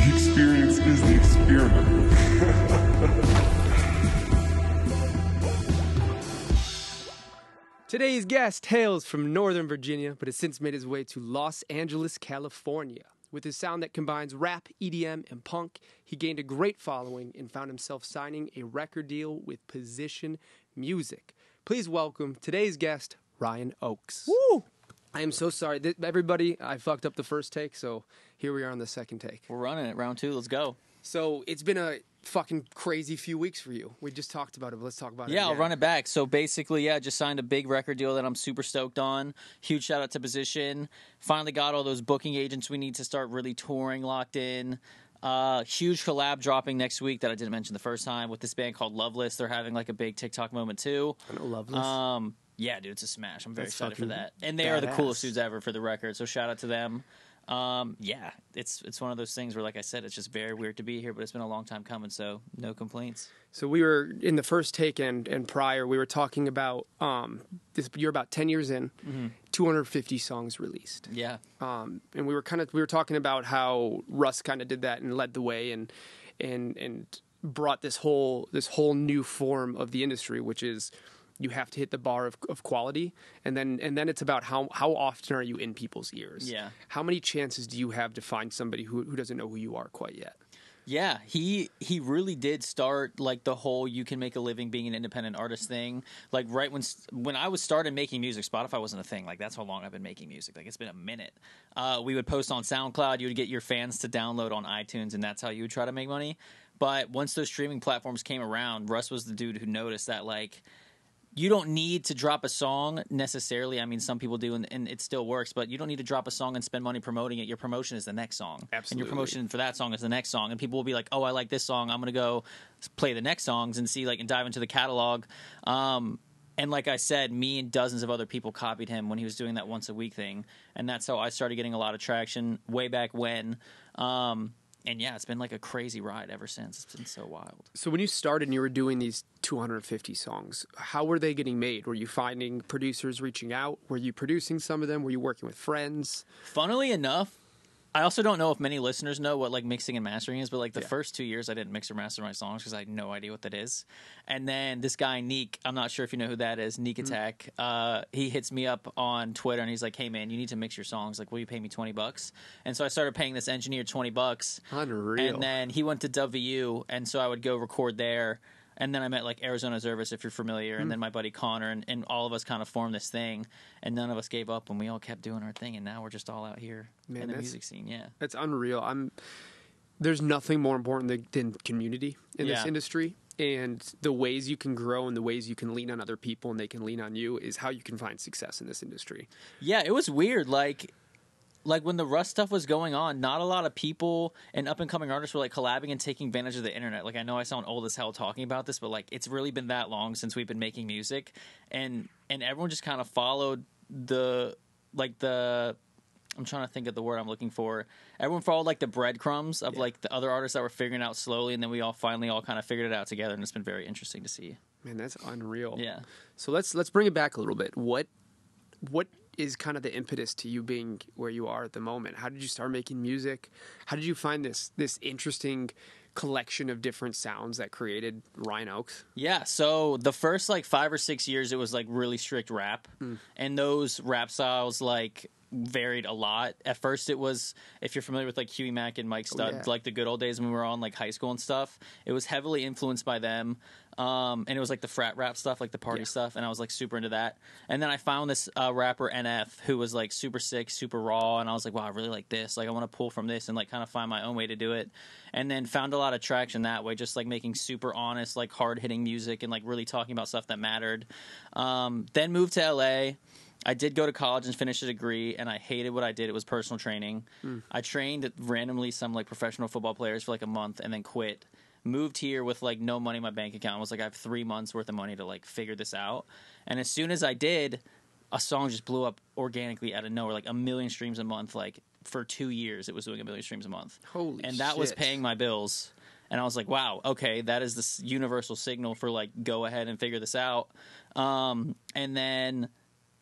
The experience is the experiment. Today's guest hails from Northern Virginia, but has since made his way to Los Angeles, California. With his sound that combines rap, EDM, and punk, he gained a great following and found himself signing a record deal with Position Music. Please welcome today's guest, Ryan Oakes. Woo! I am so sorry. Everybody, I fucked up the first take, so here we are on the second take. We're running it. Round 2. Let's go. So it's been a fucking crazy few weeks for you. We just talked about it, but let's talk about it Yeah, again. I'll run it back. So basically, just signed a big record deal that I'm super stoked on. Huge shout out to Position. Finally got all those booking agents we need to start really touring locked in. Huge collab dropping next week that I didn't mention the first time with this band called Loveless. They're having like a big TikTok moment too. I know Loveless. Yeah, dude, it's a smash. I'm very That's excited for fucking that. And they are the badass. coolest dudes ever for the record, so shout out to them. Yeah, it's one of those things where, like I said, it's just very weird to be here, but it's been a long time coming, so no complaints. So we were in the first take and prior, we were talking about you're about 10 years in, 250 songs released. Yeah. And we were talking about how Russ kind of did that and led the way and brought this whole new form of the industry, which is you have to hit the bar of quality, and then it's about how often are you in people's ears. Yeah. How many chances do you have to find somebody who doesn't know who you are quite yet? Yeah, he really did start like the whole you can make a living being an independent artist thing. Like right when I was started making music, Spotify wasn't a thing. Like that's how long I've been making music. Like it's been a minute. We would post on SoundCloud. You would get your fans to download on iTunes, and that's how you would try to make money. But once those streaming platforms came around, Russ was the dude who noticed that like you don't need to drop a song necessarily. I mean, some people do, and it still works, but you don't need to drop a song and spend money promoting it. Your promotion is the next song. Absolutely. And your promotion for that song is the next song. And people will be like, oh, I like this song. I'm going to go play the next songs and see, like, and dive into the catalog. And like I said, me and dozens of other people copied him when he was doing that once a week thing. And that's how I started getting a lot of traction way back when. And yeah, it's been like a crazy ride ever since. It's been so wild. So when you started and you were doing these 250 songs, how were they getting made? Were you finding producers reaching out? Were you producing some of them? Were you working with friends? Funnily enough, I also don't know if many listeners know what like mixing and mastering is, but like the first 2 years I didn't mix or master my songs because I had no idea what that is. And then this guy Neek, I'm not sure if you know who that is, Neek Attack. He hits me up on Twitter and he's like, "Hey man, you need to mix your songs. Like, will you pay me $20?" And so I started paying this engineer $20. Unreal. And then he went to WU, and so I would go record there. And then I met like Arizona Zervis, if you're familiar, and then my buddy Connor, and all of us kind of formed this thing, and none of us gave up, and we all kept doing our thing, and now we're just all out here in the music scene. Yeah, That's unreal. There's nothing more important than community in this industry, and the ways you can grow and the ways you can lean on other people and they can lean on you is how you can find success in this industry. Yeah, it was weird. Like when the Rust stuff was going on, not a lot of people and up-and-coming artists were like collabing and taking advantage of the internet. Like I know I sound old as hell talking about this, but like it's really been that long since we've been making music, and everyone just kind of followed I'm trying to think of the word I'm looking for. Everyone followed like the breadcrumbs of like the other artists that were figuring it out slowly, and then we all finally all kind of figured it out together, and it's been very interesting to see. Man, that's unreal. Yeah. So let's bring it back a little bit. What is kind of the impetus to you being where you are at the moment? How did you start making music? How did you find this interesting collection of different sounds that created Ryan Oakes? Yeah, so the first like 5 or 6 years it was like really strict rap, and those rap styles like varied a lot. At first it was, if you're familiar with like Huey Mack and Mike Stud, like the good old days when we were on like high school and stuff, it was heavily influenced by them. And it was like the frat rap stuff, like the party stuff, and I was like super into that. And then I found this rapper NF who was like super sick, super raw, and I was like, wow, I really like this. Like I want to pull from this and like kind of find my own way to do it. And then found a lot of traction that way, just like making super honest, like hard hitting music and like really talking about stuff that mattered. Then moved to LA. I did go to college and finish a degree, and I hated what I did. It was personal training. I trained randomly some like professional football players for like a month and then quit. Moved here with like no money in my bank account. I was like, I have 3 months worth of money to like figure this out. And as soon as I did, a song just blew up organically out of nowhere, like 1 million streams a month. Like for 2 years, it was doing 1 million streams a month. Holy And that was paying my bills. And I was like, wow, okay, that is this universal signal for like, go ahead and figure this out. And then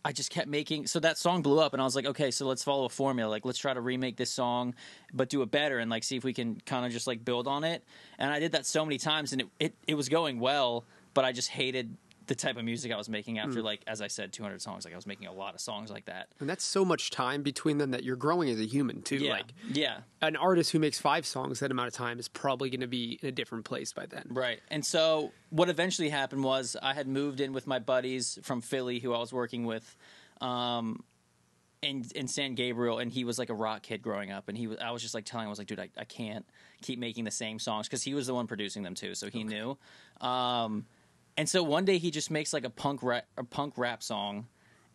I just kept making, so that song blew up, and I was like, okay, so let's follow a formula. Like, let's try to remake this song, but do it better, and like see if we can kind of just like build on it. And I did that so many times, and it was going well, but I just hated the type of music I was making after, like, as I said, 200 songs. Like, I was making a lot of songs like that. And that's so much time between them that you're growing as a human, too. Yeah. Like, yeah. An artist who makes 5 songs that amount of time is probably going to be in a different place by then. Right. And so what eventually happened was I had moved in with my buddies from Philly who I was working with in San Gabriel, and he was like a rock kid growing up, and I was just like telling him, I was like, dude, I can't keep making the same songs, because he was the one producing them too, so he knew. And so one day he just makes like a punk rap song,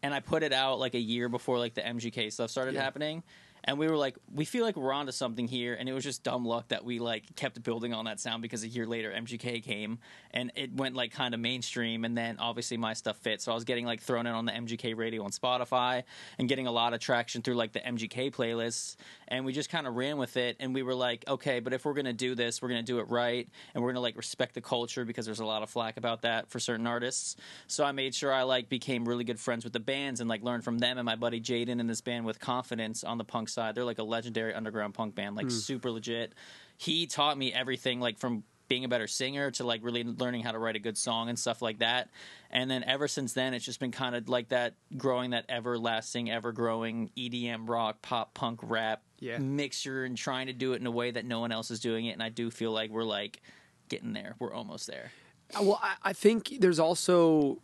and I put it out like a year before like the MGK stuff started happening. And we were like, we feel like we're onto something here. And it was just dumb luck that we like kept building on that sound, because a year later MGK came and it went like kind of mainstream. And then obviously my stuff fit. So I was getting like thrown in on the MGK radio on Spotify and getting a lot of traction through like the MGK playlists. And we just kind of ran with it. And we were like, okay, but if we're going to do this, we're going to do it right. And we're going to like respect the culture, because there's a lot of flack about that for certain artists. So I made sure I like became really good friends with the bands and like learned from them and my buddy Jaden in this band with Confidence on the punk side. They're like a legendary underground punk band, like super legit. He taught me everything, like from being a better singer to like really learning how to write a good song and stuff like that. And then ever since then, it's just been kind of like that, growing that everlasting, ever-growing EDM, rock, pop, punk, rap mixture, and trying to do it in a way that no one else is doing it. And I do feel like we're like getting there. We're almost there. Well, I think there's also,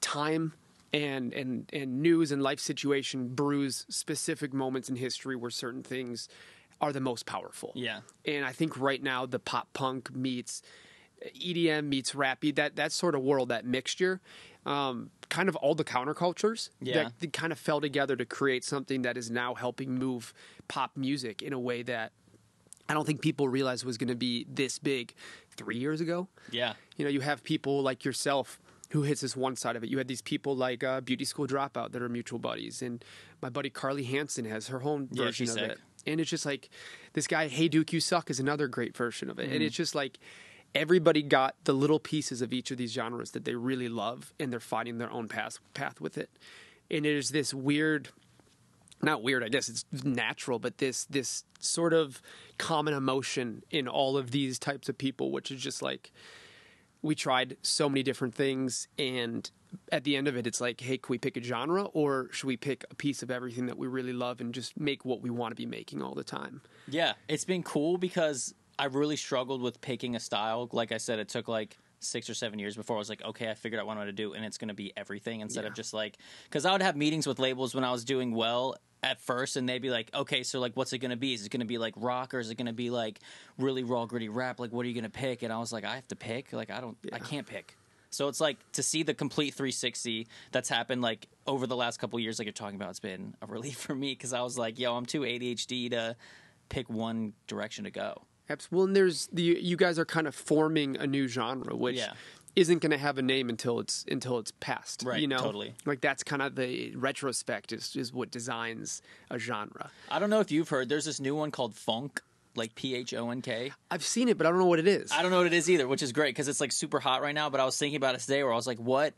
time and news and life situation brews specific moments in history where certain things are the most powerful. Yeah. And I think right now the pop punk meets EDM meets rap, that sort of world, that mixture, kind of all the countercultures that kind of fell together to create something that is now helping move pop music in a way that I don't think people realized was going to be this big 3 years ago. Yeah. You know, you have people like yourself who hits this one side of it. You had these people like Beauty School Dropout that are mutual buddies. And my buddy Carly Hansen has her own version of it. And it's just like this guy, Hey Duke, You Suck is another great version of it. And it's just like everybody got the little pieces of each of these genres that they really love, and they're finding their own path with it. And it is this weird, not weird, I guess it's natural, but this sort of common emotion in all of these types of people, which is just like, we tried so many different things, and at the end of it, it's like, hey, can we pick a genre, or should we pick a piece of everything that we really love and just make what we want to be making all the time? Yeah, it's been cool because I really struggled with picking a style. Like I said, it took like 6 or 7 years before I was like, okay, I figured out what I'm going to do, and it's going to be everything instead of just like, because I would have meetings with labels when I was doing well at first, and they'd be like, okay, so like, what's it going to be? Is it going to be like rock, or is it going to be like really raw, gritty rap? Like, what are you going to pick? And I was like, I have to pick. Like, I can't pick. So it's like to see the complete 360 that's happened like over the last couple of years, like you're talking about, it's been a relief for me, because I was like, yo, I'm too ADHD to pick one direction to go. Absolutely. Well, and you guys are kind of forming a new genre, which isn't going to have a name until it's past. Right. You know? Totally. Like that's kind of the retrospect is what designs a genre. I don't know if you've heard. There's this new one called Funk. Like Phonk. I've seen it, but I don't know what it is. I don't know what it is either, which is great because it's like super hot right now. But I was thinking about it today, where I was like, "What?"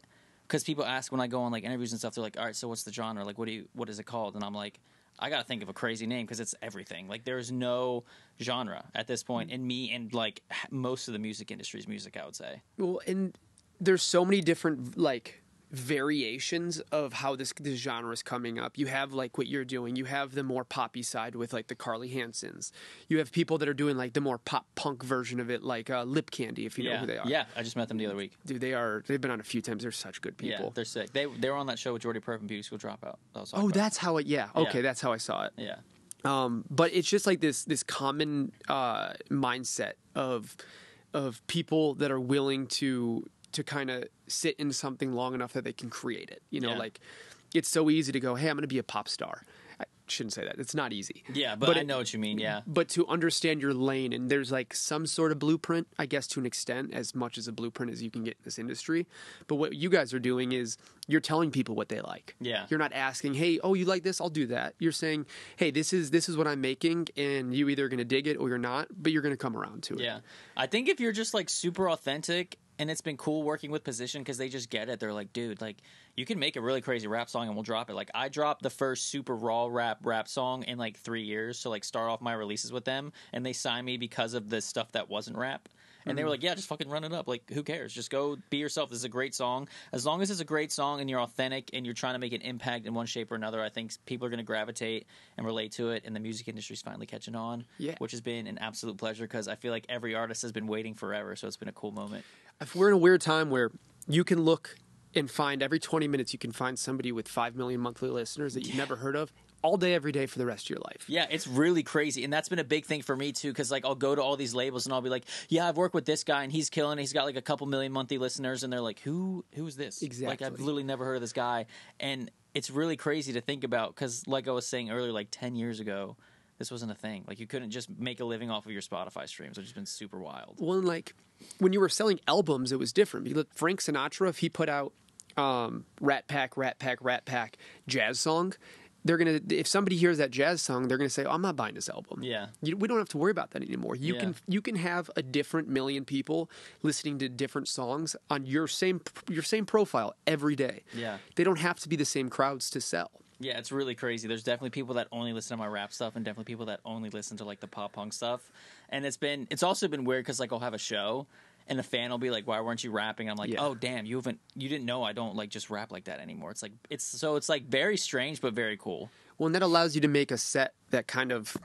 Because people ask when I go on like interviews and stuff, they're like, "All right, so what's the genre? Like, what is it called?" And I'm like, I gotta think of a crazy name because it's everything. Like, there's no genre at this point in me and like most of the music industry's music, I would say. Well, and there's so many different like variations of how this genre is coming up. You have like what you're doing. You have the more poppy side with like the Carly Hansens. You have people that are doing like the more pop punk version of it, like Lip Candy, if you know who they are. Yeah, I just met them the other week. Dude, they've been on a few times. They're such good people. Yeah, they're sick. They were on that show with Jordy Perp and Beauty School Dropout. That's how it. Yeah, okay, that's how I saw it. Yeah. But it's just like this common mindset of people that are willing to kind of sit in something long enough that they can create it. You know, like it's so easy to go, hey, I'm going to be a pop star. I shouldn't say that. It's not easy. Yeah, but I know what you mean, yeah. But to understand your lane, and there's like some sort of blueprint, I guess to an extent, as much as a blueprint as you can get in this industry. But what you guys are doing is you're telling people what they like. Yeah. You're not asking, hey, oh, you like this? I'll do that. You're saying, hey, this is what I'm making, and you either going to dig it or you're not, but you're going to come around to it. Yeah. I think if you're just like super authentic and it's been cool working with Position because they just get it. They're like, dude, like you can make a really crazy rap song and we'll drop it. Like I dropped the first super raw rap song in like 3 years to like start off my releases with them, and they signed me because of the stuff that wasn't rap. And they were like, yeah, just fucking run it up. Like, who cares? Just go be yourself. This is a great song. As long as it's a great song and you're authentic and you're trying to make an impact in one shape or another, I think people are going to gravitate and relate to it. And the music industry is finally catching on, which has been an absolute pleasure because I feel like every artist has been waiting forever. So it's been a cool moment. If we're in a weird time where you can look and find every 20 minutes, you can find somebody with 5 million monthly listeners that you've never heard of. All day, every day for the rest of your life. Yeah, it's really crazy. And that's been a big thing for me, too, because, like, I'll go to all these labels and I'll be like, yeah, I've worked with this guy and he's killing it. He's got, like, a couple million monthly listeners. And they're like, who's this? Exactly. Like, I've literally never heard of this guy. And it's really crazy to think about because, like I was saying earlier, like, 10 years ago, this wasn't a thing. Like, you couldn't just make a living off of your Spotify streams, which has been super wild. Well, and, like, when you were selling albums, it was different. Frank Sinatra, if he put out Rat Pack, jazz song, they're gonna, if somebody hears that jazz song, they're gonna say, "Oh, I'm not buying this album." Yeah, we don't have to worry about that anymore. You can have a different million people listening to different songs on your same profile every day. Yeah, they don't have to be the same crowds to sell. Yeah, it's really crazy. There's definitely people that only listen to my rap stuff, and definitely people that only listen to like the pop punk stuff. And it's also been weird because like I'll have a show. And a fan will be like, "Why weren't you rapping?" I'm like, "Oh, damn, you didn't know I don't like just rap like that anymore." It's like it's like very strange but very cool. Well, and that allows you to make a set that kind of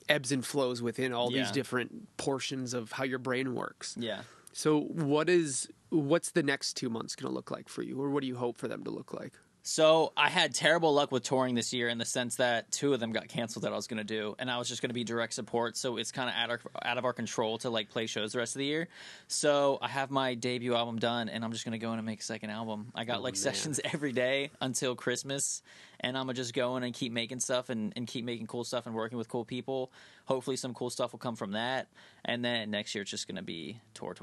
ebbs and flows within all these different portions of how your brain works. Yeah. So what's the next 2 months going to look like for you, or what do you hope for them to look like? So I had terrible luck with touring this year in the sense that 2 of them got canceled that I was going to do, and I was just going to be direct support. So it's kind of out of our control to like play shows the rest of the year. So I have my debut album done, and I'm just going to go in and make a second album. I got sessions every day until Christmas, and I'm gonna just go in and keep making stuff and keep making cool stuff and working with cool people. Hopefully, some cool stuff will come from that, and then next year it's just going to be tour.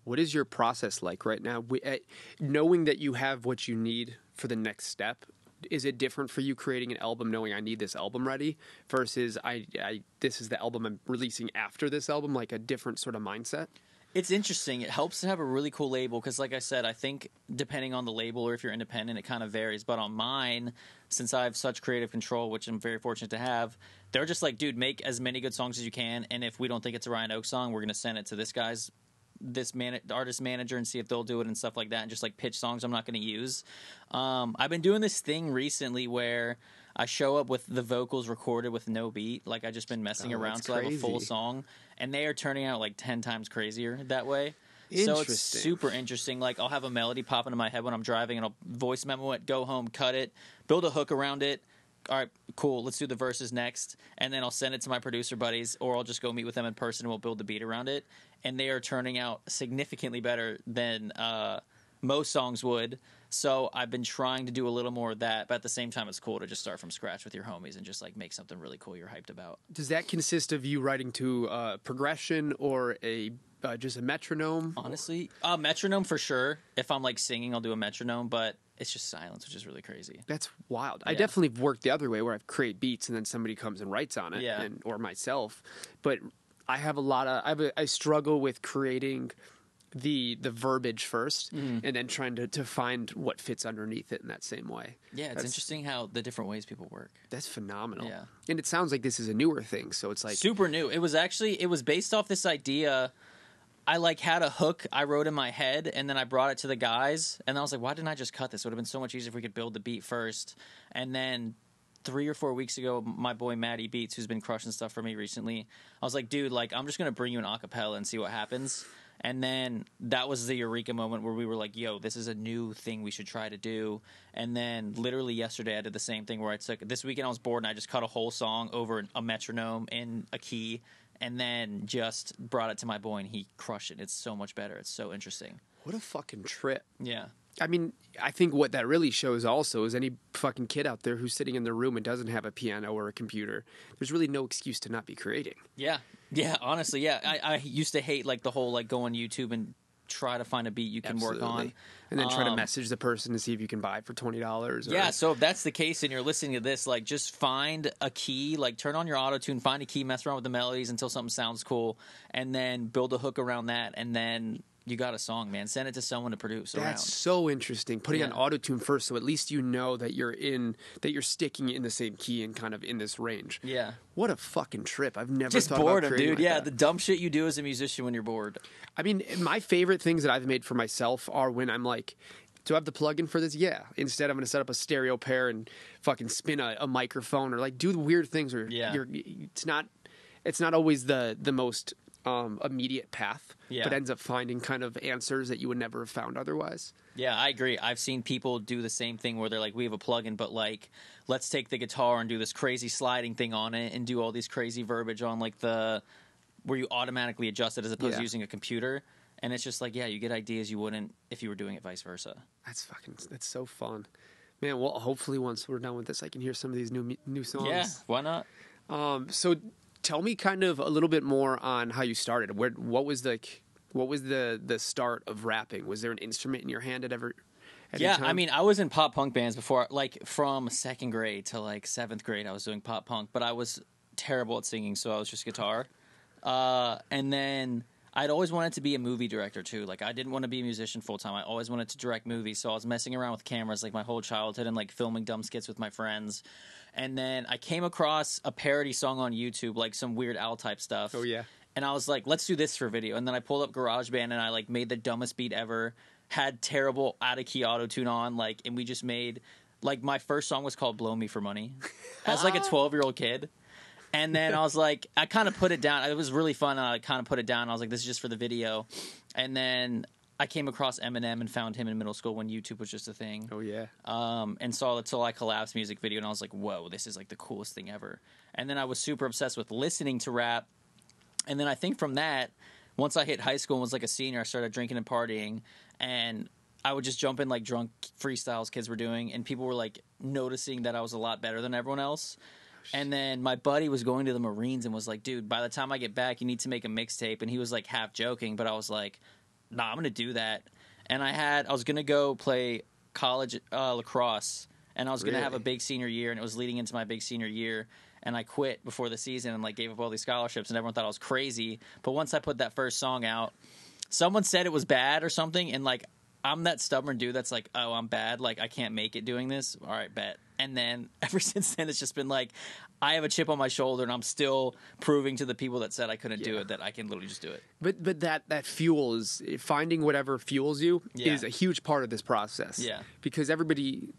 What is your process like right now? Knowing that you have what you need for the next step, is it different for you creating an album knowing I need this album ready versus this is the album I'm releasing after this album, like a different sort of mindset? It's interesting. It helps to have a really cool label because, like I said, I think depending on the label or if you're independent, it kind of varies. But on mine, since I have such creative control, which I'm very fortunate to have, they're just like, dude, make as many good songs as you can. And if we don't think it's a Ryan Oak song, we're going to send it to this artist manager and see if they'll do it and stuff like that, and just like pitch songs I'm not going to use. I've been doing this thing recently where I show up with the vocals recorded with no beat. Like I just been messing around so I have a full song, and they are turning out like 10 times crazier that way. So it's super interesting. Like I'll have a melody pop into my head when I'm driving, and I'll voice memo it, go home, cut it, build a hook around it. All right, cool, let's do the verses next. And then I'll send it to my producer buddies, or I'll just go meet with them in person and we'll build the beat around it. And they are turning out significantly better than most songs would. So I've been trying to do a little more of that, but at the same time, it's cool to just start from scratch with your homies and just like make something really cool you're hyped about. Does that consist of you writing to progression or just a metronome? Honestly, metronome for sure. If I'm like singing, I'll do a metronome, but it's just silence, which is really crazy. That's wild. Yeah. I definitely worked the other way where I create beats and then somebody comes and writes on it, or myself. But I have I struggle with creating the verbiage first and then trying to find what fits underneath it in that same way. Yeah, it's interesting how the different ways people work. That's phenomenal. Yeah. And it sounds like this is a newer thing, so it's like super new. It was based off this idea. I like had a hook I wrote in my head, and then I brought it to the guys, and I was like, why didn't I just cut this? It would have been so much easier if we could build the beat first. And then 3 or 4 weeks ago, my boy Matty Beats, who's been crushing stuff for me recently, I was like, dude, like I'm just gonna bring you an acapella and see what happens. And then that was the eureka moment where we were like, yo, this is a new thing we should try to do. And then literally yesterday I did the same thing where this weekend I was bored and I just cut a whole song over a metronome in a key and then just brought it to my boy and he crushed it. It's so much better. It's so interesting. What a fucking trip. Yeah. I mean, I think what that really shows also is any fucking kid out there who's sitting in their room and doesn't have a piano or a computer, there's really no excuse to not be creating. Yeah. Yeah, honestly, yeah. I used to hate like the whole like go on YouTube and try to find a beat you can work on. And then try to message the person to see if you can buy it for $20. Yeah, so if that's the case and you're listening to this, like just find a key, like turn on your auto-tune, find a key, mess around with the melodies until something sounds cool, and then build a hook around that, and then you got a song, man. Send it to someone to produce around. That's so interesting. Putting on auto-tune first, so at least you know that you're sticking in the same key and kind of in this range. Yeah. What a fucking trip. I've never just thought boredom, about creating dude. like Yeah, that. the dumb shit you do as a musician when you're bored. I mean, my favorite things that I've made for myself are when I'm like, do I have the plug-in for this? Yeah. Instead, I'm going to set up a stereo pair and fucking spin a microphone, or like do the weird things where it's not always the most immediate path, but ends up finding kind of answers that you would never have found otherwise. Yeah, I agree. I've seen people do the same thing where they're like, we have a plugin, but like, let's take the guitar and do this crazy sliding thing on it and do all these crazy verbiage on like where you automatically adjust it as opposed to using a computer. And it's just like, yeah, you get ideas you wouldn't if you were doing it vice versa. That's so fun. Man, well, hopefully once we're done with this, I can hear some of these new songs. Yeah, why not? So tell me kind of a little bit more on how you started. What was the start of rapping? Was there an instrument in your hand at any time? I mean, I was in pop punk bands before, like from second grade to like seventh grade, I was doing pop punk, but I was terrible at singing, so I was just guitar. And then I'd always wanted to be a movie director too. Like, I didn't want to be a musician full time. I always wanted to direct movies, so I was messing around with cameras like my whole childhood and like filming dumb skits with my friends. And then I came across a parody song on YouTube, like some Weird Al type stuff. Oh yeah. And I was like, let's do this for a video. And then I pulled up GarageBand and I like made the dumbest beat ever. Had terrible out of key auto tune on, like, and we just made like my first song was called "Blow Me for Money" as like a 12-year-old kid. And then I was like, I kind of put it down. It was really fun. And I kind of put it down. I was like, this is just for the video. And then I came across Eminem and found him in middle school when YouTube was just a thing. Oh yeah. And saw the Till I Collapse music video, and I was like, whoa, this is like the coolest thing ever. And then I was super obsessed with listening to rap. And then I think from that, once I hit high school and was like a senior, I started drinking and partying, and I would just jump in like drunk freestyles kids were doing, and people were like noticing that I was a lot better than everyone else. And then my buddy was going to the Marines and was like, dude, by the time I get back, you need to make a mixtape. And he was like half joking, but I was like, nah, I'm going to do that. And I was going to go play college lacrosse, and I was going to have a big senior year, and it was leading into my big senior year. And I quit before the season and like gave up all these scholarships, and everyone thought I was crazy. But once I put that first song out, someone said it was bad or something, and like, I'm that stubborn dude that's like, oh, I'm bad, like I can't make it doing this. All right, bet. And then ever since then, it's just been like, I have a chip on my shoulder, and I'm still proving to the people that said I couldn't do it that I can literally just do it. But that fuel is finding whatever fuels you is a huge part of this process. Yeah, because everybody.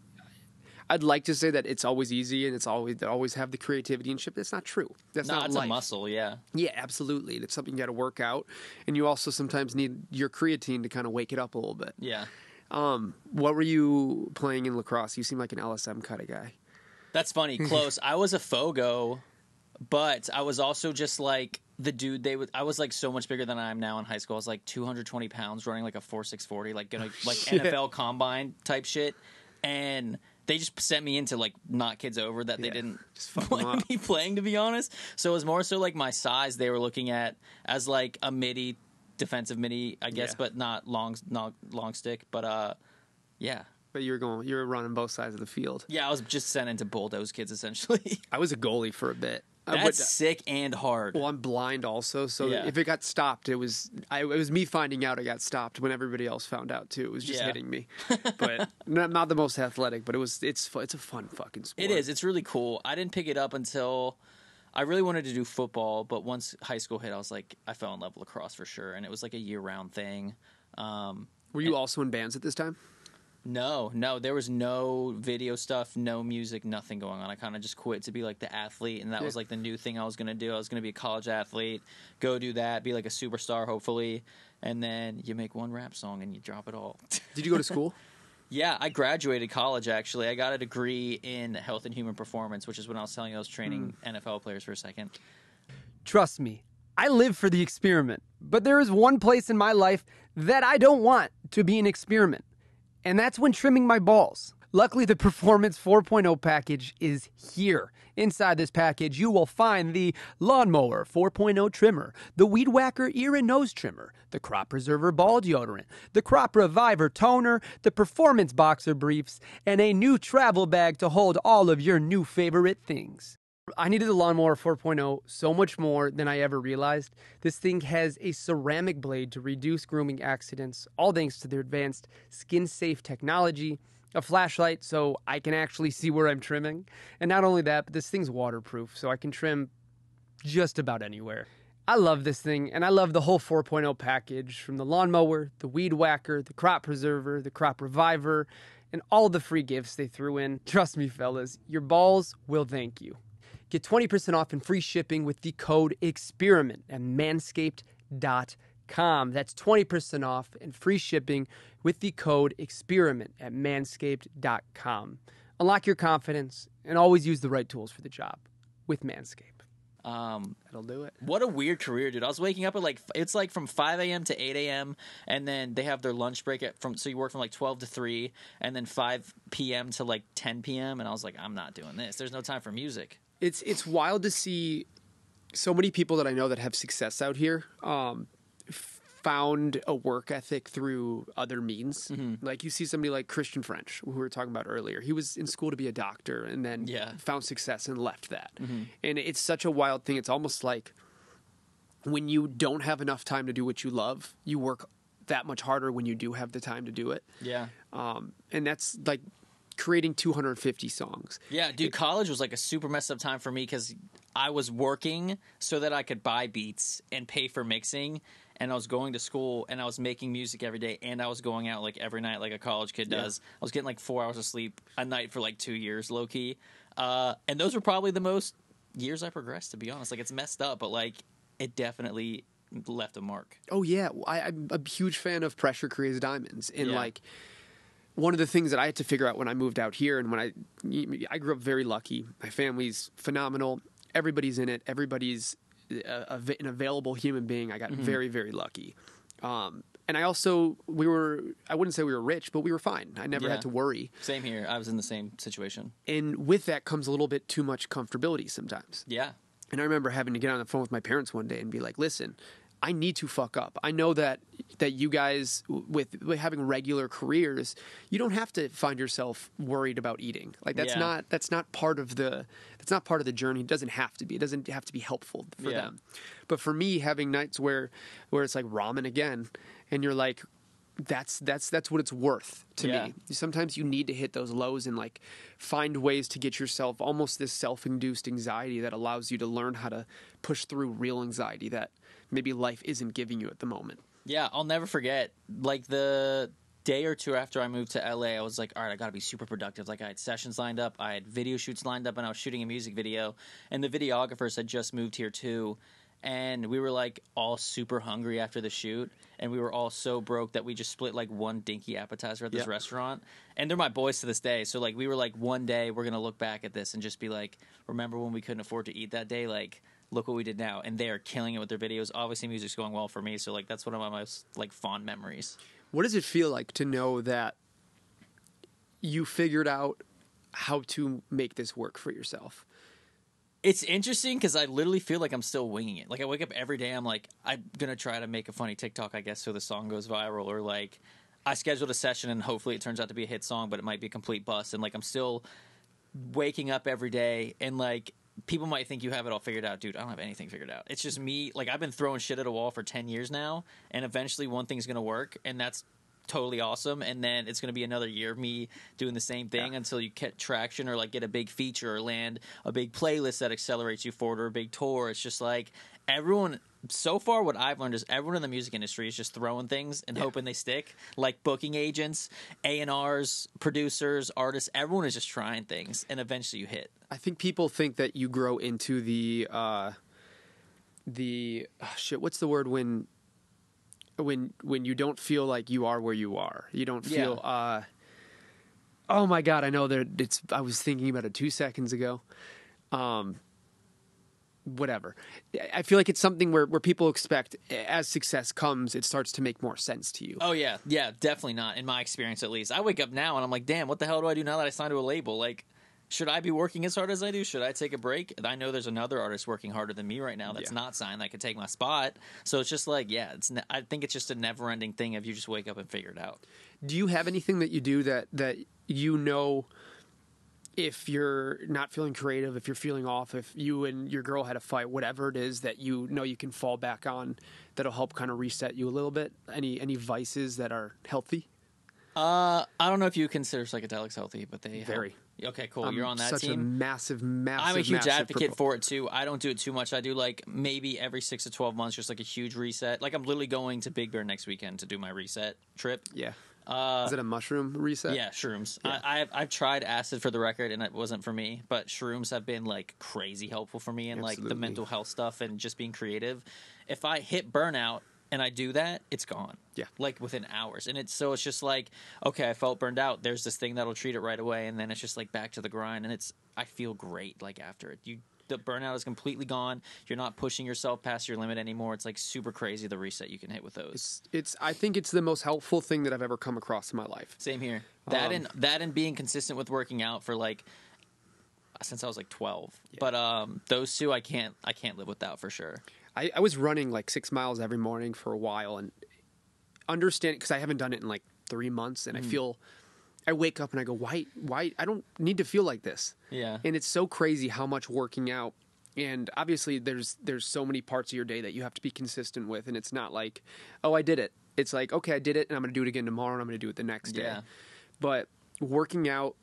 I'd like to say that it's always easy and they always have the creativity and shit. That's not true. That's not it's life. A muscle, yeah. Yeah, absolutely. It's something you got to work out, and you also sometimes need your creatine to kind of wake it up a little bit. Yeah. What were you playing in lacrosse? You seem like an LSM kind of guy. That's funny. Close. I was a Fogo, but I was also just like the dude I was like so much bigger than I am now in high school. I was like 220 pounds running like a 4.640, like gonna like NFL combine type shit. And they just sent me in to like knock kids over that they didn't want me playing, to be honest. So it was more so like my size they were looking at as like a midi, defensive midi, I guess, but not long stick. But yeah. But you were running both sides of the field. Yeah, I was just sent in to bulldoze kids essentially. I was a goalie for a bit. That's sick and hard. Well, I'm blind also, so if it got stopped, it was me finding out I got stopped when everybody else found out too. It was just hitting me, but not the most athletic. But it's a fun fucking sport. It is. It's really cool. I didn't pick it up until I really wanted to do football, but once high school hit, I was like, I fell in love with lacrosse for sure, and it was like a year-round thing. Were you also in bands at this time? No, there was no video stuff, no music, nothing going on. I kind of just quit to be like the athlete, and that was like the new thing I was going to do. I was going to be a college athlete, go do that, be like a superstar hopefully, and then you make one rap song and you drop it all. Did you go to school? Yeah, I graduated college actually. I got a degree in health and human performance, which is when I was telling you I was training NFL players for a second. Trust me, I live for the experiment, but there is one place in my life that I don't want to be an experiment. And that's when trimming my balls. Luckily, the Performance 4.0 package is here. Inside this package, you will find the Lawnmower 4.0 trimmer, the Weed Whacker ear and nose trimmer, the Crop Preserver ball deodorant, the Crop Reviver toner, the Performance boxer briefs, and a new travel bag to hold all of your new favorite things. I needed the Lawnmower 4.0 so much more than I ever realized. This thing has a ceramic blade to reduce grooming accidents, all thanks to their advanced skin-safe technology, a flashlight so I can actually see where I'm trimming, and not only that, but this thing's waterproof so I can trim just about anywhere. I love this thing, and I love the whole 4.0 package, from the lawnmower, the weed whacker, the crop preserver, the crop reviver, and all the free gifts they threw in. Trust me, fellas, your balls will thank you. Get 20% off and free shipping with the code EXPERIMENT at manscaped.com. That's 20% off and free shipping with the code EXPERIMENT at manscaped.com. Unlock your confidence and always use the right tools for the job with Manscaped. That'll do it. What a weird career, dude. I was waking up at it's like from 5 a.m. to 8 a.m. and then they have their lunch break so you work from like 12 to 3 and then 5 p.m. to like 10 p.m. and I was like, I'm not doing this. There's no time for music. It's wild to see so many people that I know that have success out here found a work ethic through other means. Mm-hmm. Like you see somebody like Christian French, who we were talking about earlier. He was in school to be a doctor and then found success and left that. Mm-hmm. And it's such a wild thing. It's almost like when you don't have enough time to do what you love, you work that much harder when you do have the time to do it. Yeah. And that's like creating 250 songs. Yeah, dude, college was like a super messed up time for me because I was working so that I could buy beats and pay for mixing, and I was going to school and I was making music every day, and I was going out like every night like a college kid does. I was getting like 4 hours of sleep a night for like 2 years, low-key. And those were probably the most years I progressed, to be honest. Like, it's messed up, but like it definitely left a mark. Oh, yeah. I'm a huge fan of Pressure Creates Diamonds. And like, one of the things that I had to figure out when I moved out here, and when I grew up very lucky. My family's phenomenal. Everybody's in it. Everybody's an available human being. I got very, very lucky. And I also, I wouldn't say we were rich, but we were fine. I never had to worry. Same here. I was in the same situation. And with that comes a little bit too much comfortability sometimes. Yeah. And I remember having to get on the phone with my parents one day and be like, listen, I need to fuck up. I know that you guys, with having regular careers, you don't have to find yourself worried about eating. Like that's not part of the journey. It doesn't have to be. It doesn't have to be helpful for them. But for me, having nights where it's like ramen again, and you're like, that's what it's worth to me. Sometimes you need to hit those lows and like find ways to get yourself almost this self-induced anxiety that allows you to learn how to push through real anxiety that maybe life isn't giving you at the moment. Yeah, I'll never forget, like, the day or two after I moved to LA, I was like, all right, I got to be super productive. Like, I had sessions lined up, I had video shoots lined up, and I was shooting a music video, and the videographers had just moved here too, and we were like all super hungry after the shoot, and we were all so broke that we just split like one dinky appetizer at this restaurant, and they're my boys to this day. So like we were like, one day we're gonna look back at this and just be like, remember when we couldn't afford to eat that day? Like, look what we did now. And they are killing it with their videos. Obviously music's going well for me, so like that's one of my most like fond memories. What does it feel like to know that you figured out how to make this work for yourself? It's interesting because I literally feel like I'm still winging it. Like, I wake up every day, I'm like, I'm going to try to make a funny TikTok, I guess, so the song goes viral. Or, like, I scheduled a session and hopefully it turns out to be a hit song, but it might be a complete bust. And, like, I'm still waking up every day and, like, people might think you have it all figured out. Dude, I don't have anything figured out. It's just me. Like, I've been throwing shit at a wall for 10 years now, and eventually one thing's going to work, and that's totally awesome. And then it's going to be another year of me doing the same thing until you get traction or like get a big feature or land a big playlist that accelerates you forward or a big tour. It's just like everyone, so far what I've learned is everyone in the music industry is just throwing things and hoping they stick. Like booking agents, A&Rs, producers, artists, everyone is just trying things and eventually you hit. I think people think that you grow into the what's the word when you don't feel like you are where you are. You don't feel oh my god, I know that I was thinking about it 2 seconds ago. Whatever. I feel like it's something where people expect as success comes, it starts to make more sense to you. Oh yeah. Yeah, definitely not in my experience at least. I wake up now and I'm like, "Damn, what the hell do I do now that I signed to a label?" Like, should I be working as hard as I do? Should I take a break? I know there's another artist working harder than me right now that's not signed that could take my spot. So it's just like, I think it's just a never-ending thing if you just wake up and figure it out. Do you have anything that you do that you know if you're not feeling creative, if you're feeling off, if you and your girl had a fight, whatever it is that you know you can fall back on, that'll help kind of reset you a little bit. Any vices that are healthy? I don't know if you consider psychedelics healthy, but they Very. Okay, cool. I'm You're on that such team. a massive. I'm a huge advocate for it too. I don't do it too much. I do like maybe every 6 to 12 months, just like a huge reset. Like I'm literally going to Big Bear next weekend to do my reset trip. Yeah. Is it a mushroom reset? Yeah, shrooms. Yeah. I've tried acid for the record, and it wasn't for me. But shrooms have been like crazy helpful for me and like the Absolutely. mental health stuff and just being creative. If I hit burnout and I do that, it's gone. Yeah. Like within hours. And it's just like, okay, I felt burned out. There's this thing that'll treat it right away, and then it's just like back to the grind, and I feel great like after it. The burnout is completely gone. You're not pushing yourself past your limit anymore. It's like super crazy the reset you can hit with those. I think it's the most helpful thing that I've ever come across in my life. Same here. That and being consistent with working out for like since I was like 12. Yeah. But those two I can't live without for sure. I was running like 6 miles every morning for a while, and understand because I haven't done it in like 3 months, and I wake up and I go, why I don't need to feel like this. Yeah. And it's so crazy how much working out, and obviously there's so many parts of your day that you have to be consistent with, and it's not like, oh, I did it. It's like, okay, I did it, and I'm going to do it again tomorrow, and I'm going to do it the next day. Yeah. But working out,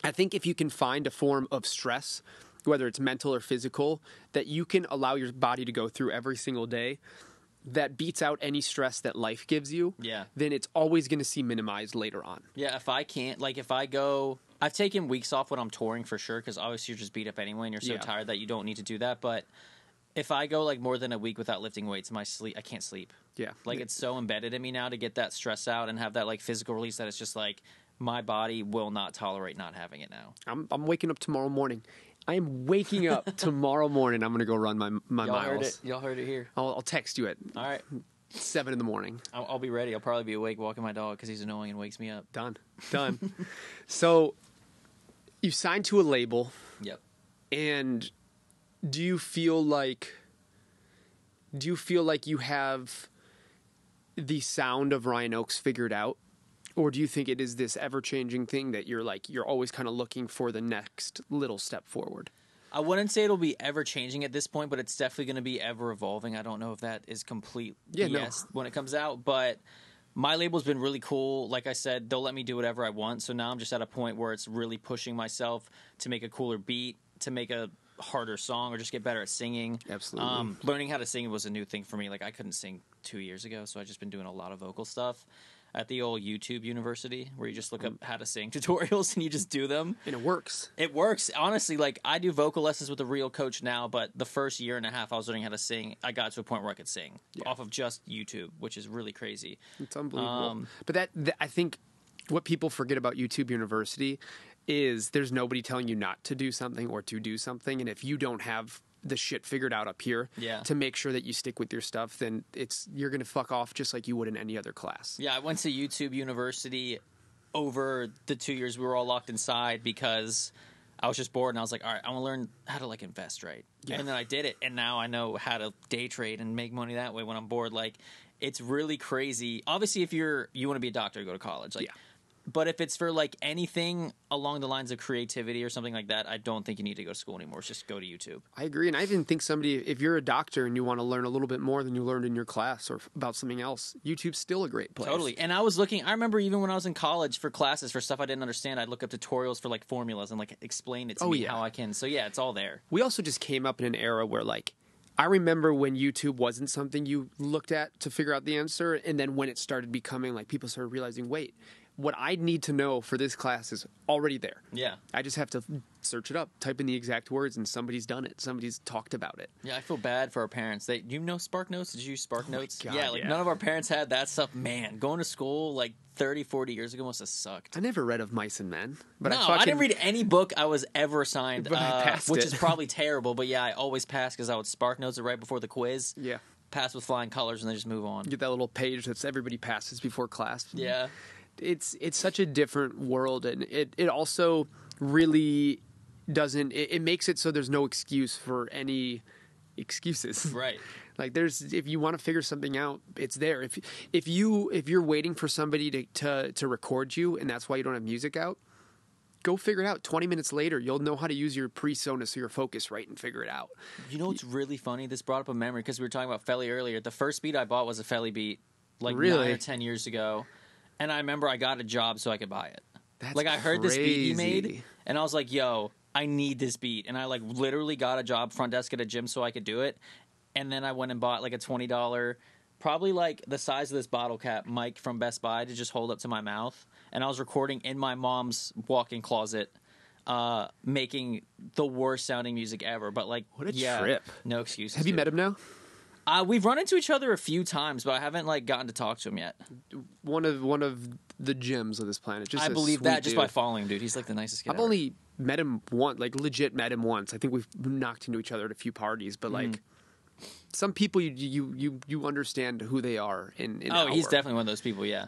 I think if you can find a form of stress, whether it's mental or physical, that you can allow your body to go through every single day, that beats out any stress that life gives you, then it's always going to see minimized later on. Yeah, if I can't, like if I go, I've taken weeks off when I'm touring for sure, because obviously you're just beat up anyway and you're so tired that you don't need to do that. But if I go like more than a week without lifting weights, I can't sleep. Yeah. Like it's so embedded in me now to get that stress out and have that like physical release that it's just like my body will not tolerate not having it now. I'm waking up tomorrow morning. I am waking up tomorrow morning. I'm going to go run my miles. Y'all heard it here. I'll text you at All right. 7 in the morning. I'll be ready. I'll probably be awake walking my dog because he's annoying and wakes me up. Done. So you signed to a label. Yep. And do you feel like you have the sound of Ryan Oakes figured out? Or do you think it is this ever-changing thing that you're always kind of looking for the next little step forward? I wouldn't say it'll be ever-changing at this point, but it's definitely going to be ever-evolving. I don't know if that is complete yes when it comes out, but my label's been really cool. Like I said, they'll let me do whatever I want, so now I'm just at a point where it's really pushing myself to make a cooler beat, to make a harder song, or just get better at singing. Absolutely. Learning how to sing was a new thing for me. Like I couldn't sing 2 years ago, so I've just been doing a lot of vocal stuff at the old YouTube University, where you just look up how to sing tutorials and you just do them. And it works. It works. Honestly, like I do vocal lessons with a real coach now, but the first year and a half I was learning how to sing, I got to a point where I could sing off of just YouTube, which is really crazy. It's unbelievable. But that I think what people forget about YouTube University is there's nobody telling you not to do something or to do something. And if you don't have the shit figured out up here to make sure that you stick with your stuff, then you're going to fuck off just like you would in any other class. Yeah, I went to YouTube University over the 2 years we were all locked inside because I was just bored and I was like, all right, I want to learn how to like invest right. Yeah. And then I did it, and now I know how to day trade and make money that way when I'm bored. Like it's really crazy. Obviously, if you want to be a doctor, go to college. Like, but if it's for like anything along the lines of creativity or something like that, I don't think you need to go to school anymore. It's just go to YouTube. I agree. And I even think if you're a doctor and you want to learn a little bit more than you learned in your class or about something else, YouTube's still a great place. Totally. And I remember even when I was in college for classes, for stuff I didn't understand, I'd look up tutorials for like formulas and like explain it to me how I can. So yeah, it's all there. We also just came up in an era where like, I remember when YouTube wasn't something you looked at to figure out the answer. And then when it started becoming like people started realizing, wait, what I need to know for this class is already there. Yeah. I just have to search it up, type in the exact words, and somebody's done it. Somebody's talked about it. Yeah, I feel bad for our parents. Do you know Spark Notes? Did you use Spark Notes? God, yeah, none of our parents had that stuff. Man, going to school like 30, 40 years ago must have sucked. I never read Of Mice and Men. But I didn't read any book I was ever assigned, but I passed which it. is probably terrible. But yeah, I always passed because I would Spark Notes it right before the quiz. Yeah. Pass with flying colors and then just move on. You get that little page that's everybody passes before class. Yeah. It's such a different world, and it also really doesn't it makes it so there's no excuse for any excuses. Right. Like if you want to figure something out, it's there. If you're waiting for somebody to record you and that's why you don't have music out, go figure it out. 20 minutes later, you'll know how to use your PreSonus or your Focusrite and figure it out. You know what's really funny? This brought up a memory because we were talking about Felly earlier. The first beat I bought was a Felly beat like 9 or 10 years ago. And I remember I got a job so I could buy it. That's like I heard this beat he made crazy. and I was like, yo, I need this beat. And I like literally got a job front desk at a gym so I could do it. And then I went and bought like a $20, probably like the size of this bottle cap mic from Best Buy to just hold up to my mouth. And I was recording in my mom's walk-in closet, making the worst sounding music ever. But like, what a trip. No excuses. Have you met him now? We've run into each other a few times, but I haven't like gotten to talk to him yet. One of the gems of this planet. Just I a believe sweet that just dude. by following him, dude. He's like the nicest kid I've ever. only met him once, like legit met him once. I think we've knocked into each other at a few parties, but like some people you understand who they are in Oh, he's our- definitely one of those people, yeah.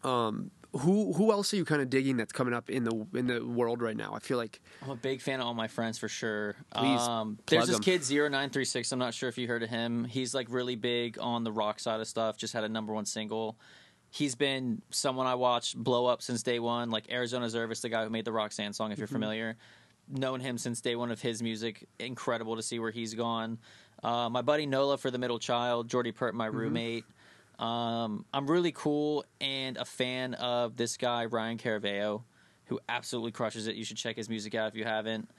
Who else are you kind of digging that's coming up in the world right now? I feel like I'm a big fan of all my friends for sure. Please there's plug this 'em. kid 0936. I'm not sure if you heard of him. He's like really big on the rock side of stuff. Just had a #1 single. He's been someone I watched blow up since day one. Like Arizona Zervis, the guy who made the Roxanne song, if you're familiar. Known him since day one of his music. Incredible to see where he's gone. My buddy Nola for the middle child. Jordy Pert, my roommate. I'm really cool and a fan of this guy, Ryan Caraveo, who absolutely crushes it. You should check his music out if you haven't.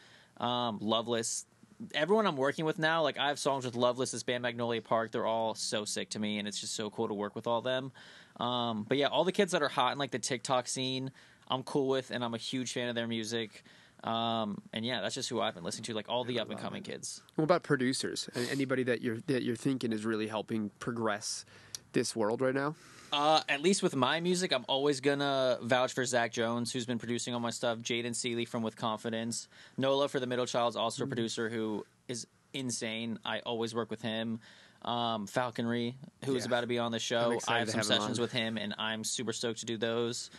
Loveless. Everyone I'm working with now, like I have songs with Loveless, this band Magnolia Park. They're all so sick to me, and it's just so cool to work with all them. But yeah, all the kids that are hot in like the TikTok scene, I'm cool with, and I'm a huge fan of their music. And yeah, that's just who I've been listening to, like all the up and coming kids. what about producers? Anybody that you're thinking is really helping progress this world right now? At least with my music, I'm always gonna vouch for Zach Jones, who's been producing all my stuff. Jaden Seeley from With Confidence. Nola for the middle child's also a producer who is insane. I always work with him. Falconry, who is about to be on the I'm show. excited I have to some have him sessions on. with him, and I'm super stoked to do those.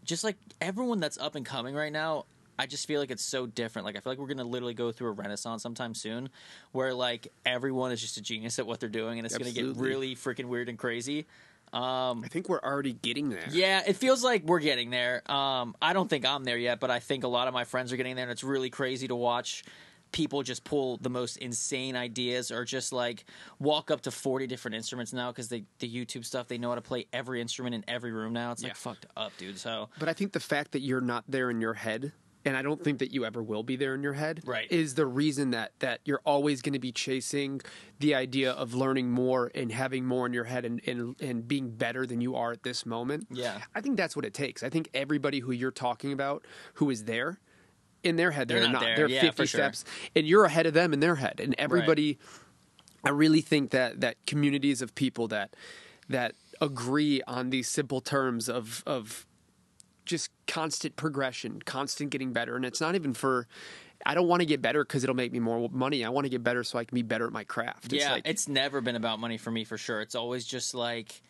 Just like everyone that's up and coming right now, I just feel like it's so different. Like I feel like we're gonna literally go through a renaissance sometime soon, where like everyone is just a genius at what they're doing, and it's gonna get Absolutely. really freaking weird and crazy. I think we're already getting there. Yeah, it feels like we're getting there. I don't think I'm there yet, but I think a lot of my friends are getting there, and it's really crazy to watch people just pull the most insane ideas or just like walk up to 40 different instruments now because the YouTube stuff, they know how to play every instrument in every room now. It's like fucked up, dude. So, But I think the fact that you're not there in your head, and I don't think that you ever will be there in your head, Right. is the reason that you're always going to be chasing the idea of learning more and having more in your head and being better than you are at this moment. Yeah. I think that's what it takes. I think everybody who you're talking about who is there, in their head, they're not not. there. They're Yeah, 50 for sure. steps, and you're ahead of them in their head. And everybody, I really think that communities of people that agree on these simple terms of just constant progression, constant getting better. And it's not even for, I don't want to get better because it'll make me more money. I want to get better so I can be better at my craft. yeah, it's never been about money for me for sure. It's always just like,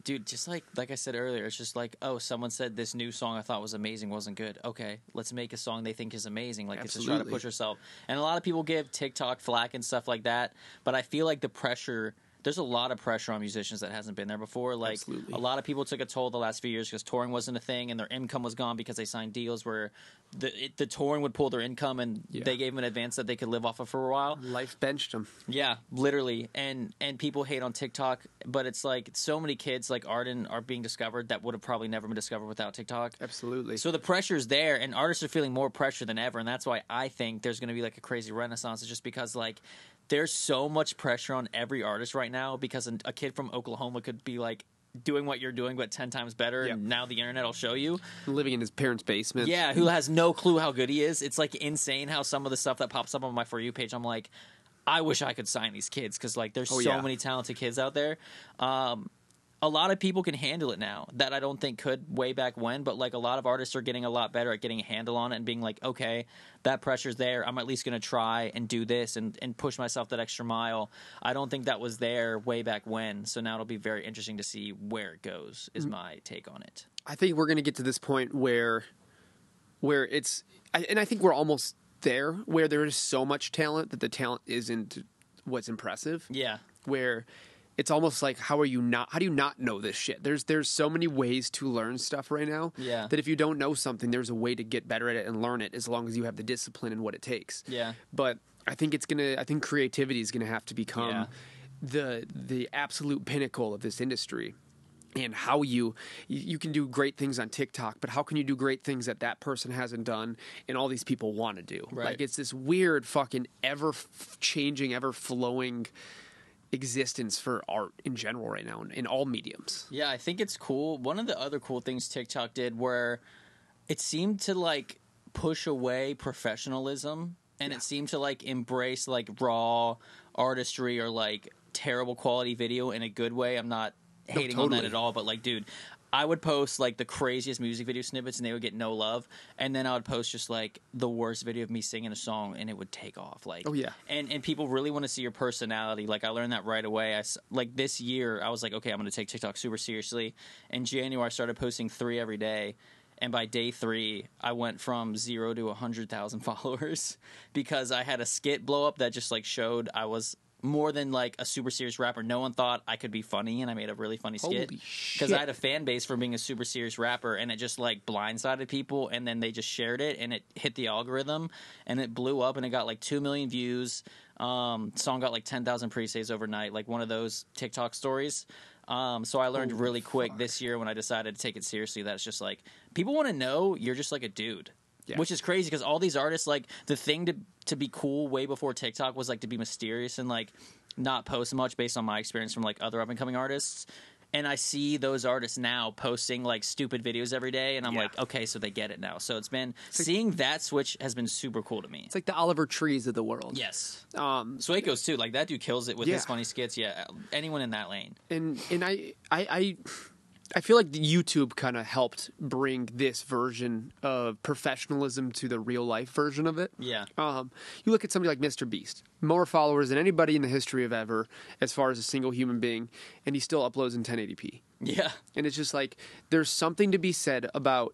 dude, just like I said earlier, it's just like, oh, someone said this new song I thought was amazing wasn't good. Okay, let's make a song they think is amazing. Like, it's just try to Absolutely. push yourself. And a lot of people give TikTok flack and stuff like that, but I feel like the pressure, there's a lot of pressure on musicians that hasn't been there before. Like, Absolutely. a lot of people took a toll the last few years because touring wasn't a thing and their income was gone because they signed deals where the touring would pull their income and they gave them an advance that they could live off of for a while. Life benched them. Yeah, literally. And people hate on TikTok, but it's like so many kids like Arden are being discovered that would have probably never been discovered without TikTok. Absolutely. So the pressure's there, and artists are feeling more pressure than ever, and that's why I think there's going to be like a crazy renaissance. It's just because like there's so much pressure on every artist right now because a kid from Oklahoma could be like doing what you're doing but 10 times better, Yep. and now the internet will show you. Living in his parents' basement. Yeah, who has no clue how good he is. It's like insane how some of the stuff that pops up on my For You page, I'm like, I wish I could sign these kids because like there's so many talented kids out there. A lot of people can handle it now that I don't think could way back when, but like a lot of artists are getting a lot better at getting a handle on it and being like, okay, that pressure's there. I'm at least going to try and do this and push myself that extra mile. I don't think that was there way back when. So now it'll be very interesting to see where it goes is my take on it. I think we're going to get to this point where it's, and I think we're almost there, where there is so much talent that the talent isn't what's impressive. Yeah. Where it's almost like how do you not know this shit? There's so many ways to learn stuff right now Yeah. that if you don't know something, there's a way to get better at it and learn it as long as you have the discipline and what it takes. Yeah. But I think creativity is gonna have to become the absolute pinnacle of this industry. And how you can do great things on TikTok, but how can you do great things that person hasn't done and all these people want to do? Right. Like, it's this weird fucking ever-changing, ever-flowing existence for art in general right now in all mediums. Yeah, I think it's cool. One of the other cool things TikTok did where it seemed to like push away professionalism and it seemed to like embrace like raw artistry or like terrible quality video in a good way. I'm not hating on that at all, but like, dude, I would post like the craziest music video snippets and they would get no love, and then I would post just like the worst video of me singing a song and it would take off. Like, oh yeah, and people really want to see your personality. Like, I learned that right away. Like this year I was like, okay, I'm going to take TikTok super seriously. In January I started posting 3 every day, and by day 3 I went from 0 to 100,000 followers because I had a skit blow up that just like showed I was more than like a super serious rapper. No one thought I could be funny, and I made a really funny skit because I had a fan base for being a super serious rapper, and it just like blindsided people, and then they just shared it and it hit the algorithm and it blew up and it got like 2 million views. Song got like 10,000 pre-saves overnight, like one of those TikTok stories. So I learned really quick this year when I decided to take it seriously that it's just like people want to know you're just like a dude. Yeah. Which is crazy because all these artists, like, the thing to be cool way before TikTok was, like, to be mysterious and, like, not post much based on my experience from, like, other up-and-coming artists. And I see those artists now posting, like, stupid videos every day, and I'm like, okay, so they get it now. So it's been seeing that switch has been super cool to me. It's like the Oliver Trees of the world. Yes. Swako's, too. Like, that dude kills it with his funny skits. Yeah, anyone in that lane. And I feel like YouTube kind of helped bring this version of professionalism to the real life version of it. Yeah. You look at somebody like Mr. Beast, more followers than anybody in the history of ever, as far as a single human being, and he still uploads in 1080p. Yeah. And it's just like there's something to be said about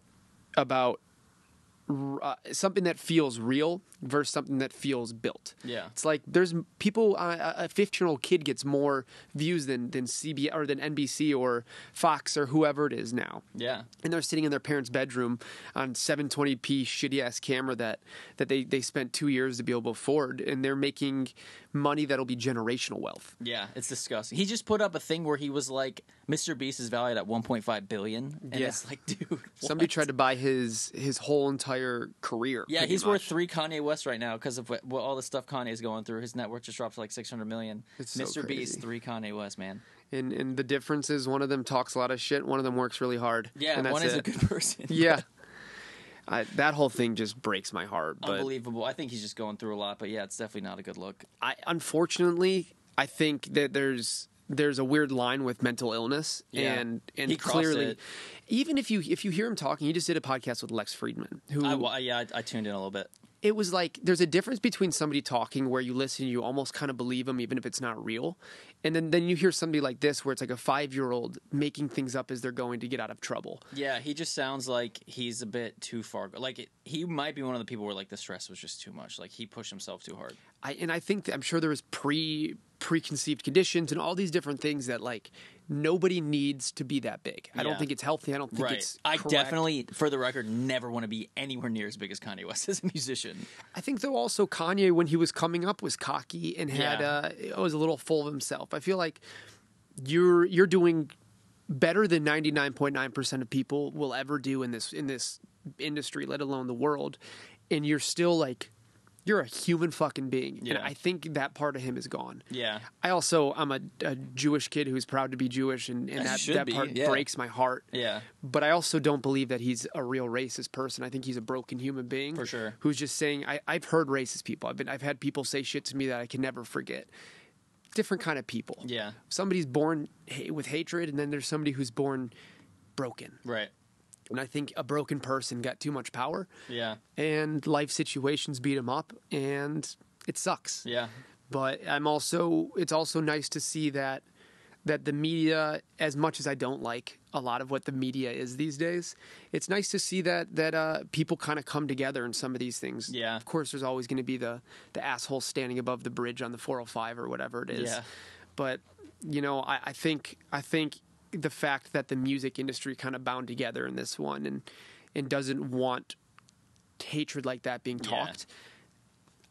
something that feels real versus something that feels built. Yeah. It's like there's people, a 15-year-old kid gets more views than CBS or than NBC or Fox or whoever it is now. Yeah. And they're sitting in their parents' bedroom on 720p shitty-ass camera that they spent 2 years to be able to afford, and they're making money that'll be generational wealth. Yeah, it's disgusting. He just put up a thing where he was like, Mr. Beast is valued at $1.5 billion. And it's like, dude, what? Somebody tried to buy his whole entire career. Yeah, he's worth 3 Kanye West right now because of all the stuff Kanye's going through. His net worth just dropped to like $600 million. It's so Mr. crazy. Beast, 3 Kanye West, man. And the difference is one of them talks a lot of shit, one of them works really hard. Yeah, and that's one is it. a good person. Yeah. That whole thing just breaks my heart. But unbelievable. I think he's just going through a lot, but yeah, it's definitely not a good look. Unfortunately, I think that there's a weird line with mental illness, and he clearly, it. even if you hear him talking, he just did a podcast with Lex Friedman, who I tuned in a little bit. It was like there's a difference between somebody talking where you listen and you almost kind of believe them even if it's not real, and then you hear somebody like this where it's like a 5-year-old making things up as they're going to get out of trouble. Yeah, he just sounds like he's a bit too far. Like he might be one of the people where like the stress was just too much. Like he pushed himself too hard. I think I'm sure there was preconceived conditions and all these different things that like nobody needs to be that big. I don't think it's healthy. I don't think it's correct. I definitely, for the record, never want to be anywhere near as big as Kanye West as a musician. I think though also Kanye when he was coming up was cocky and had was a little full of himself. I feel like you're doing better than 99.9% of people will ever do in this industry, let alone the world, and you're still like you're a human fucking being. Yeah. And I think that part of him is gone. Yeah. I'm a Jewish kid who's proud to be Jewish, and that part breaks my heart. Yeah. But I also don't believe that he's a real racist person. I think he's a broken human being. For sure. Who's just saying, I've heard racist people. I've had people say shit to me that I can never forget. Different kind of people. Yeah. Somebody's born with hatred, and then there's somebody who's born broken. Right. And I think a broken person got too much power. Yeah. And life situations beat him up, and it sucks. Yeah. But it's also nice to see that the media, as much as I don't like a lot of what the media is these days, it's nice to see that people kind of come together in some of these things. Yeah. Of course, there's always going to be the asshole standing above the bridge on the 405 or whatever it is. Yeah. But I think the fact that the music industry kind of bound together in this one and doesn't want hatred like that being talked.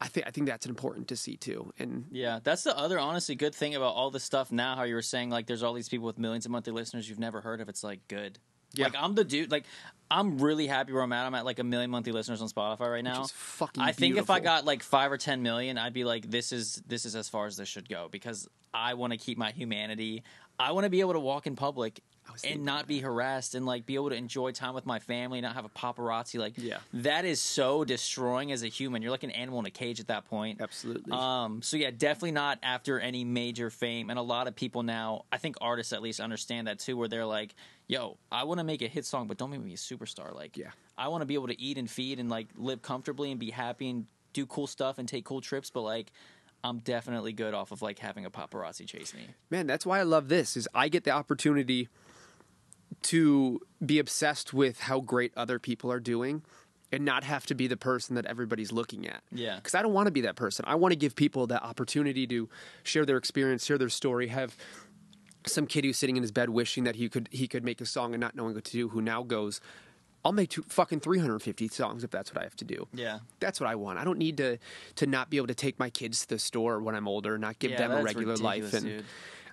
I think that's important to see too. And yeah, that's the other honestly good thing about all this stuff now. How you were saying like there's all these people with millions of monthly listeners you've never heard of. It's like good. Yeah. Like I'm the dude. Like I'm really happy where I'm at. I'm at like 1 million monthly listeners on Spotify right now. Which is fucking I think beautiful. if I got like 5 or 10 million, I'd be like, this is as far as this should go because I want to keep my humanity. I want to be able to walk in public and not be harassed and like be able to enjoy time with my family, not have a paparazzi. Like that is so destroying as a human. You're like an animal in a cage at that point. Absolutely. So yeah, definitely not after any major fame. And a lot of people now, I think artists at least understand that too, where they're like, yo, I want to make a hit song, but don't make me a superstar. Like, I want to be able to eat and feed and like live comfortably and be happy and do cool stuff and take cool trips. But like, I'm definitely good off of like having a paparazzi chase me. Man, that's why I love this is I get the opportunity to be obsessed with how great other people are doing and not have to be the person that everybody's looking at. Yeah. Because I don't want to be that person. I want to give people that opportunity to share their experience, share their story, have some kid who's sitting in his bed wishing that he could make a song and not knowing what to do, who now goes, I'll make fucking 350 songs if that's what I have to do. Yeah. That's what I want. I don't need to not be able to take my kids to the store when I'm older, not give them a regular life. And dude.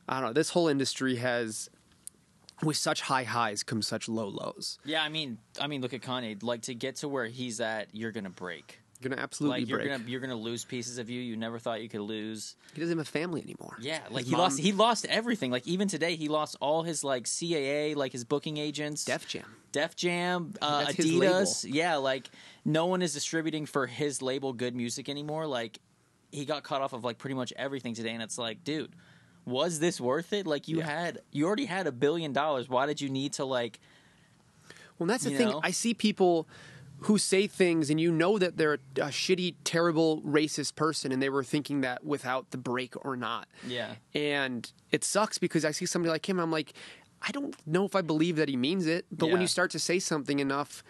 I don't know. This whole industry has, with such high highs, come such low lows. Yeah, I mean, look at Kanye. Like to get to where he's at, you're gonna break. You're gonna absolutely break. You're gonna lose pieces of you never thought you could lose. He doesn't have a family anymore. Yeah, like he lost everything. Like even today, he lost all his like CAA, like his booking agents, Def Jam, Adidas. Yeah, like no one is distributing for his label Good Music anymore. Like he got cut off of like pretty much everything today, and it's like, dude, was this worth it? Like you already had $1 billion. Why did you need to like? Well, that's the thing. I see people who say things and you know that they're a shitty, terrible, racist person and they were thinking that without the break or not. Yeah. And it sucks because I see somebody like him and I'm like, I don't know if I believe that he means it. But when you start to say something enough,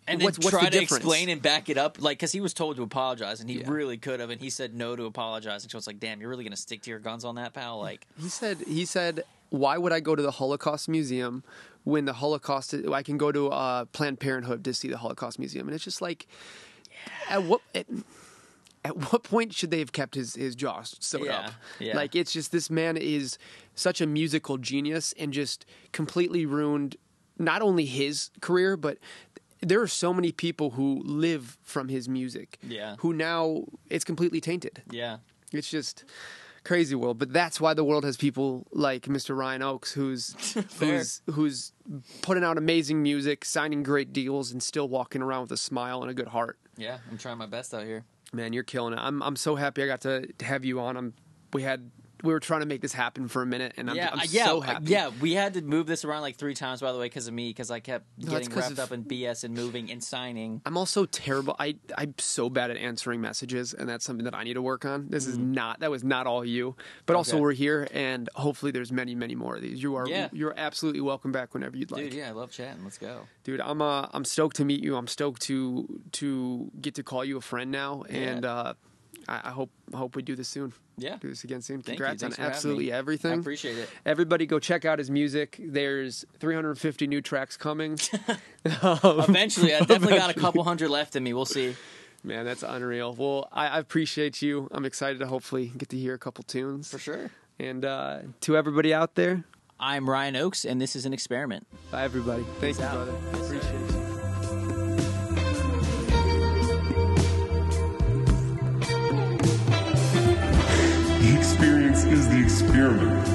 and what's then try the to difference? Explain and back it up, like, because he was told to apologize, and he really could have, and he said no to apologizing. So it's like, damn, you're really going to stick to your guns on that, pal? Like he said, why would I go to the Holocaust Museum when the Holocaust? I can go to Planned Parenthood to see the Holocaust Museum, and it's just like, at what point should they have kept his jaw sewed up? Yeah. Like it's just this man is such a musical genius and just completely ruined not only his career, but there are so many people who live from his music. Yeah. Who now it's completely tainted. Yeah. It's just crazy world. But that's why the world has people like Mr. Ryan Oakes, who's putting out amazing music, signing great deals, and still walking around with a smile and a good heart. Yeah, I'm trying my best out here. Man, you're killing it. I'm so happy I got to have you on. We were trying to make this happen for a minute, and I'm so happy. Yeah, we had to move this around like 3 times, by the way, because of me, because I kept getting wrapped up in BS and moving and signing. I'm also terrible. I'm so bad at answering messages, and that's something that I need to work on. That was not all you. But also we're here, and hopefully there's many, many more of these. You're absolutely welcome back whenever you'd like. Dude, yeah, I love chatting. Let's go. Dude, I'm stoked to meet you. I'm stoked to get to call you a friend now, and I hope we do this soon. Yeah. Do this again soon. Thank Congrats you. on absolutely everything. I appreciate it. Everybody go check out his music. There's 350 new tracks coming. Eventually. I definitely got a couple hundred left in me. We'll see. Man, that's unreal. Well, I appreciate you. I'm excited to hopefully get to hear a couple tunes. For sure. And to everybody out there, I'm Ryan Oakes, and this is an experiment. Bye, everybody. Thank you, brother. I appreciate you. The experience is the experiment.